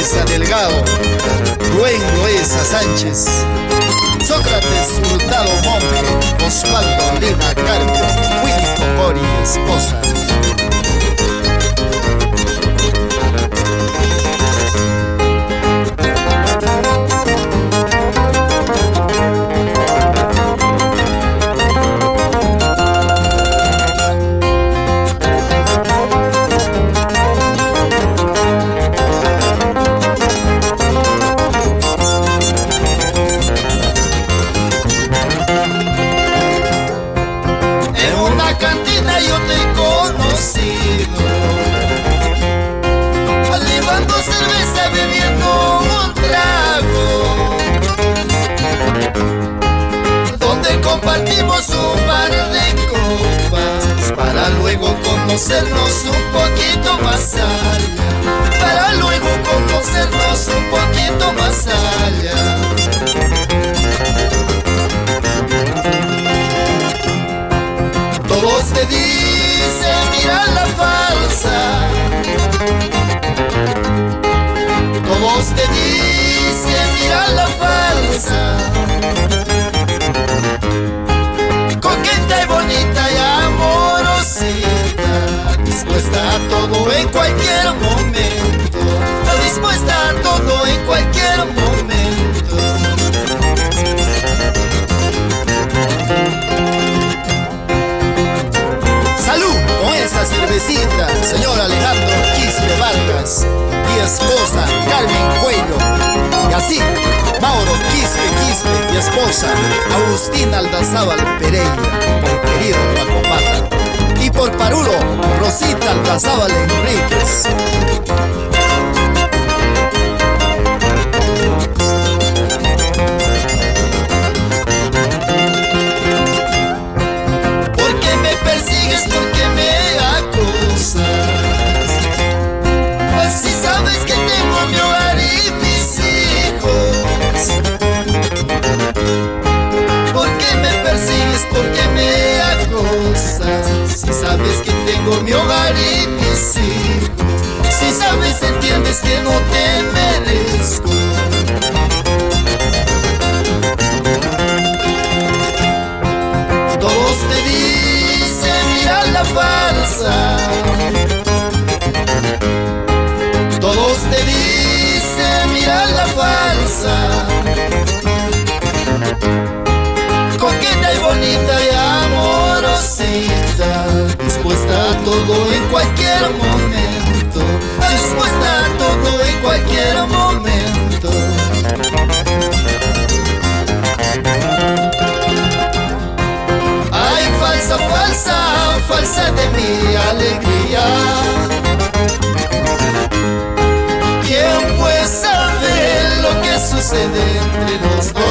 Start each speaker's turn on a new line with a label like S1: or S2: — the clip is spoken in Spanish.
S1: Loaiza Delgado, Rubén Loaiza Sánchez, Sócrates Hurtado Monje, Osvaldo Lima Carpio, Willy Focori, esposa.
S2: Yo te he conocido, llevando cerveza, bebiendo un trago, donde compartimos un par de copas, para luego conocernos un poquito más allá, para luego conocernos un poquito más allá. Todos te dicen, mira la falsa. Todos te dicen, mira la falsa. Coqueta y bonita y amorosita, dispuesta a todo en cualquier momento, dispuesta a todo en cualquier momento.
S1: Cervecita, señor Alejandro Quispe Vargas y esposa Carmen Cuello, y así Mauro Quispe y esposa Agustina Aldazábal Pereira, por querido Paco Pata, y por Parulo Rosita Aldazábal Enríquez.
S2: Porque me acusas, pues si sabes que tengo mi hogar y mis hijos. Porque me persigues, porque me acusas, si sabes que tengo mi hogar y mis hijos. Si sabes, entiendes que no te merezco. Todos te dicen, mira la falsa. Todos te dicen, mira la falsa. Coqueta y bonita y amorosita, dispuesta a todo en cualquier momento, dispuesta a todo en cualquier momento. Ay, falsa, falsa, falsa de mi alegría. ¿Quién puede saber lo que sucede entre los dos?